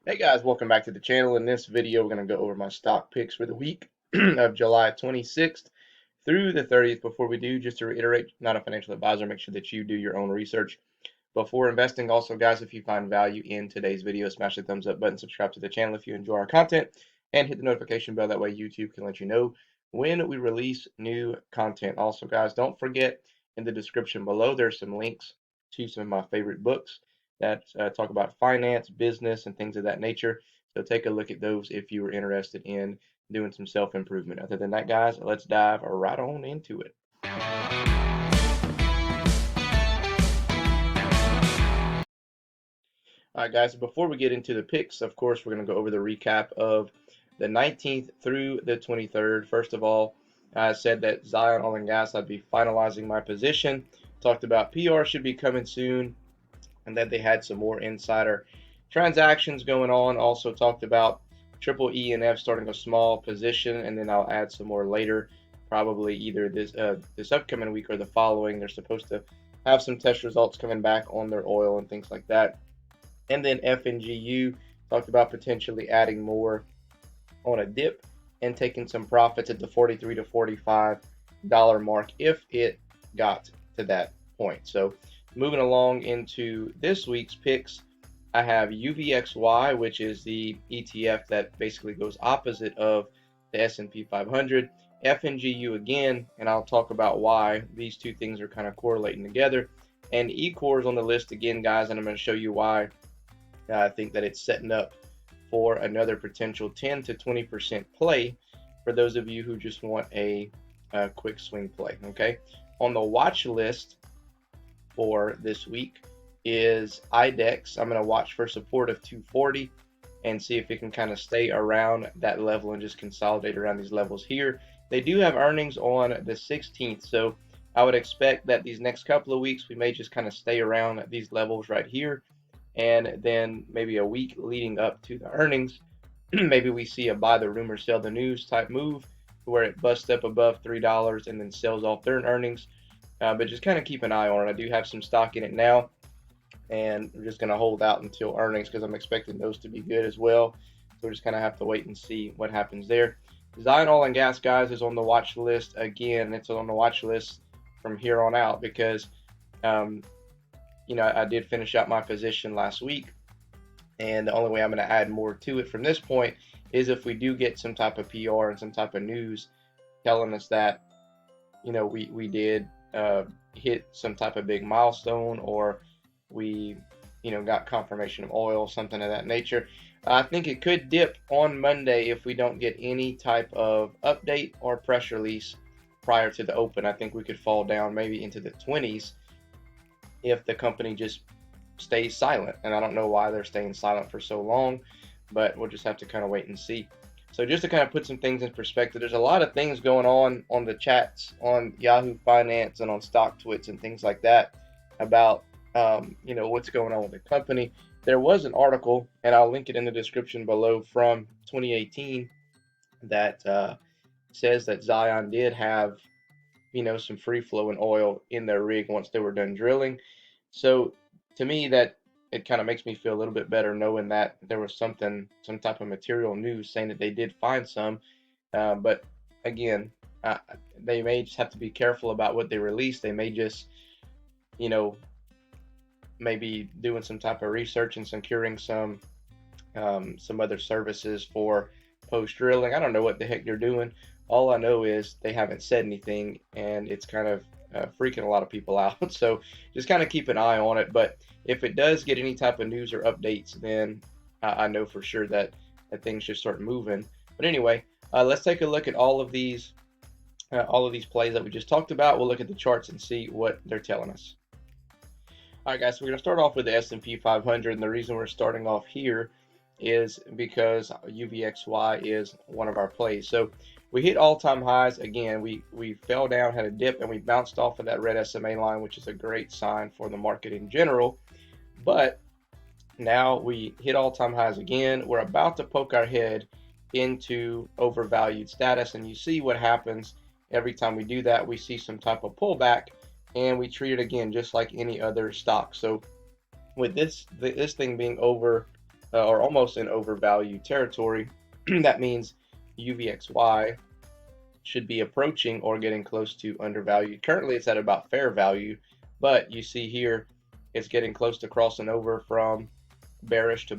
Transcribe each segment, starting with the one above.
Hey guys, welcome back to the channel. In this video, we're going to go over my stock picks for the week of July 26th through the 30th. Before we do, just to reiterate, not a financial advisor, make sure that you do your own research before investing. Also, guys, if you find value in today's video, smash the thumbs up button, subscribe to the channel if you enjoy our content, and hit the notification bell. That way YouTube can let you know when we release new content. Also, guys, don't forget in the description below, there's some links to some of my favorite books that talk about finance, business, and things of that nature. So take a look at those if you are interested in doing some self-improvement. Other than that, guys, let's dive right on into it. All right, guys, before we get into the picks, of course, we're going to go over the recap of the 19th through the 23rd. First of all, I said that Zion Oil and Gas, I'd be finalizing my position. Talked about PR should be coming soon, and that they had some more insider transactions going on. Also talked about Triple E and F starting a small position, and then I'll add some more later, probably either this upcoming week or the following. They're supposed to have some test results coming back on their oil and things like that. And then FNGU talked about potentially adding more on a dip and taking some profits at the $43 to $45 mark if it got to that point. So moving along into this week's picks, I have UVXY, which is the ETF that basically goes opposite of the S&P 500. FNGU again, and I'll talk about why these two things are kind of correlating together. And ECOR is on the list again, guys, and I'm going to show you why I think that it's setting up for another potential 10 to 20% play for those of you who just want a quick swing play. Okay, on the watch list for this week is IDEX. I'm going to watch for support of 240 and see if it can kind of stay around that level and just consolidate around these levels here. They do have earnings on the 16th, so I would expect that these next couple of weeks we may just kind of stay around these levels right here, and then maybe a week leading up to the earnings, maybe we see a buy the rumor, sell the news type move where it busts up above $3 and then sells off during earnings. But just kind of keep an eye on it. I do have some stock in it now, and we're just going to hold out until earnings because I'm expecting those to be good as well. So we just kind of have to wait and see what happens there. Zion Oil and Gas, guys, is on the watch list again. It's on the watch list from here on out because I did finish out my position last week, and the only way I'm going to add more to it from this point is if we do get some type of PR and some type of news telling us that we did hit some type of big milestone, or we got confirmation of oil, something of that nature. I think it could dip on Monday if we don't get any type of update or press release prior to the open. I think we could fall down maybe into the 20s if the company just stays silent, and I don't know why they're staying silent for so long, but we'll just have to kind of wait and see. So just to kind of put some things in perspective, there's a lot of things going on the chats on Yahoo Finance and on StockTwits and things like that about what's going on with the company. There was an article, and I'll link it in the description below, from 2018 that says that Zion did have some free flowing oil in their rig once they were done drilling. So to me, that it kind of makes me feel a little bit better knowing that there was some type of material news saying that they did find some. But again, they may just have to be careful about what they release. They may just, maybe doing some type of research and securing some other services for post drilling. I don't know what the heck they're doing. All I know is they haven't said anything, and it's kind of freaking a lot of people out. So just kind of keep an eye on it. But if it does get any type of news or updates, then I know for sure that things should start moving. But anyway, let's take a look at all of these plays that we just talked about. We'll look at the charts and see what they're telling us. All right, guys, so we're going to start off with the S&P 500, and the reason we're starting off here is because UVXY is one of our plays. So we hit all-time highs again. We fell down, had a dip, and we bounced off of that red SMA line, which is a great sign for the market in general. But now we hit all-time highs again. We're about to poke our head into overvalued status, and you see what happens every time we do that. We see some type of pullback, and we treat it again just like any other stock. So with this thing being over or almost in overvalued territory. That means UVXY should be approaching or getting close to undervalued. Currently, it's at about fair value, but you see here it's getting close to crossing over from bearish to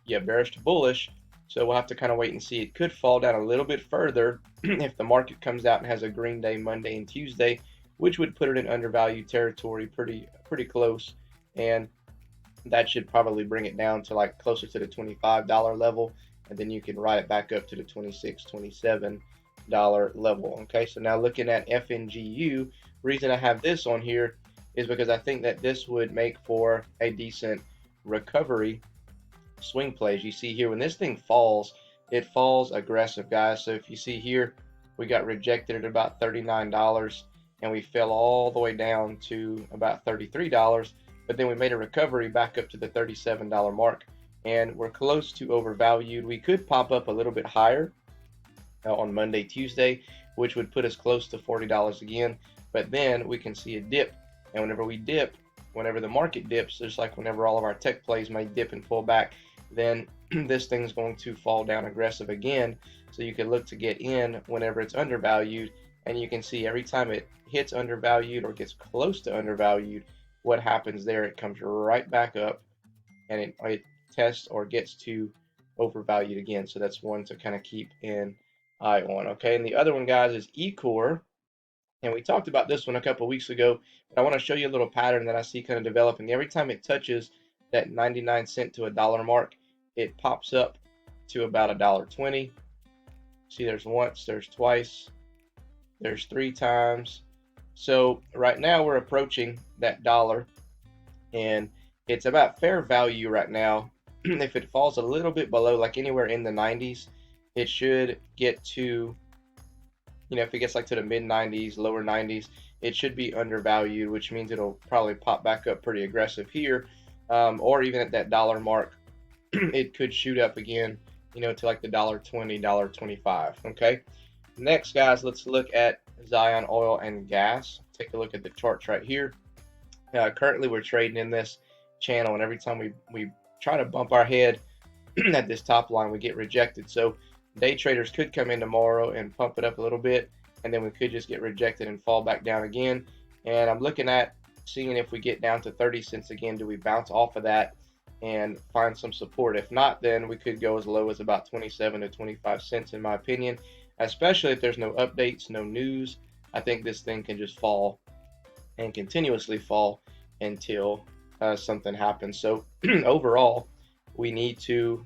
bearish to bullish. So we'll have to kind of wait and see. It could fall down a little bit further if the market comes out and has a green day Monday and Tuesday, which would put it in undervalued territory pretty close, and that should probably bring it down to like closer to the $25 level, and then you can ride it back up to the $26, $27 level. Okay, so now looking at FNGU, reason I have this on here is because I think that this would make for a decent recovery swing plays. You see here when this thing falls, it falls aggressive, guys. So if you see here, we got rejected at about $39 and we fell all the way down to about $33, but then we made a recovery back up to the $37 mark, and we're close to overvalued. We could pop up a little bit higher on Monday, Tuesday, which would put us close to $40 again, but then we can see a dip, and whenever we dip, whenever the market dips, just like whenever all of our tech plays may dip and pull back, then this thing's going to fall down aggressive again. So you can look to get in whenever it's undervalued, and you can see every time it hits undervalued or gets close to undervalued, what happens there? It comes right back up and it tests or gets to overvalued again. So that's one to kind of keep an eye on. Okay, and the other one, guys, is ECOR. And we talked about this one a couple weeks ago, but I want to show you a little pattern that I see kind of developing. Every time it touches that 99 cent to $1 mark, it pops up to about $1.20. See, there's once, there's twice, there's 3 times. So right now we're approaching that dollar, and it's about fair value right now. If it falls a little bit below, like anywhere in the 90s, it should get to, if it gets like to the mid 90s, lower 90s, it should be undervalued, which means it'll probably pop back up pretty aggressive here, or even at that dollar mark, it could shoot up again, to like the $1.20, $1.25. Okay. Next, guys, let's look at Zion Oil and Gas. Take a look at the charts right here. Currently, we're trading in this channel, and every time we try to bump our head at this top line, we get rejected. So day traders could come in tomorrow and pump it up a little bit, and then we could just get rejected and fall back down again. And I'm looking at seeing if we get down to 30 cents again, do we bounce off of that and find some support? If not, then we could go as low as about 27 to 25 cents, in my opinion, especially if there's no updates, no news. I think this thing can just fall and continuously fall until something happens. So overall, we need to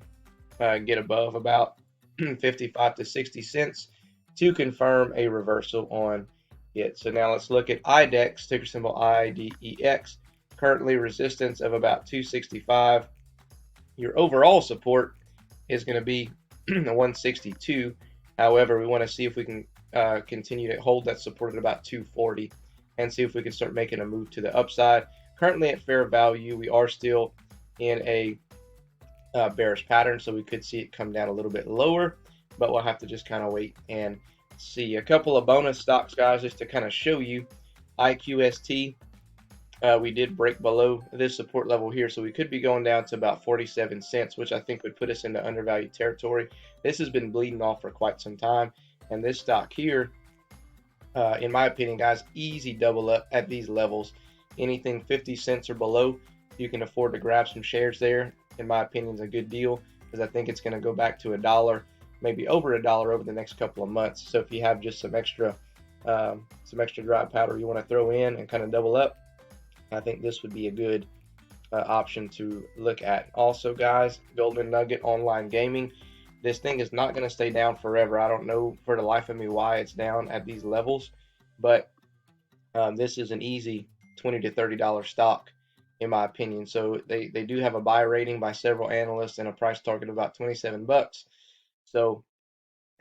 get above about 55 to 60 cents to confirm a reversal on it. So now let's look at IDEX, ticker symbol IDEX. Currently resistance of about 265. Your overall support is going to be 162. However, we want to see if we can continue to hold that support at about 240 and see if we can start making a move to the upside. Currently at fair value, we are still in a bearish pattern, so we could see it come down a little bit lower, but we'll have to just kind of wait and see. A couple of bonus stocks, guys, just to kind of show you. IQST, we did break below this support level here, so we could be going down to about 47 cents, which I think would put us into undervalued territory. This has been bleeding off for quite some time, and this stock here, in my opinion, guys, easy double up at these levels. Anything 50 cents or below, you can afford to grab some shares there. In my opinion, is a good deal, because I think it's going to go back to $1, maybe over $1 over the next couple of months. So if you have just some extra dry powder you want to throw in and kind of double up, I think this would be a good option to look at. Also, guys, Golden Nugget Online Gaming. This thing is not going to stay down forever. I don't know for the life of me why it's down at these levels, but this is an easy $20 to $30 stock, in my opinion. So they do have a buy rating by several analysts and a price target of about 27 bucks. So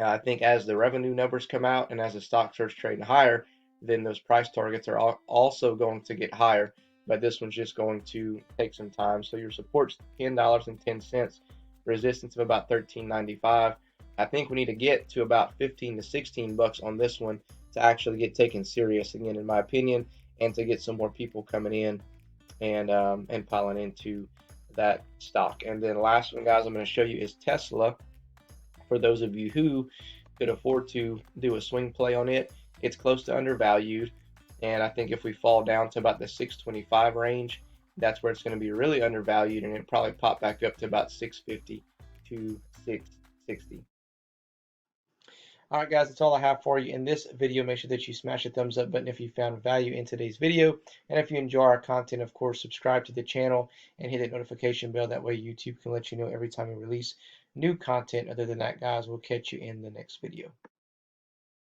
I think as the revenue numbers come out and as the stock starts trading higher, then those price targets are also going to get higher. But this one's just going to take some time. So your support's $10.10, resistance of about $13.95. I think we need to get to about 15 to 16 bucks on this one to actually get taken serious again, in my opinion, and to get some more people coming in and piling into that stock. And then last one, guys, I'm going to show you is Tesla. For those of you who could afford to do a swing play on it, it's close to undervalued. And I think if we fall down to about the 625 range, that's where it's going to be really undervalued, and it probably pop back up to about 650 to 660. All right, guys, that's all I have for you in this video. Make sure that you smash the thumbs up button if you found value in today's video. And if you enjoy our content, of course, subscribe to the channel and hit that notification bell. That way YouTube can let you know every time we release new content. Other than that, guys, we'll catch you in the next video.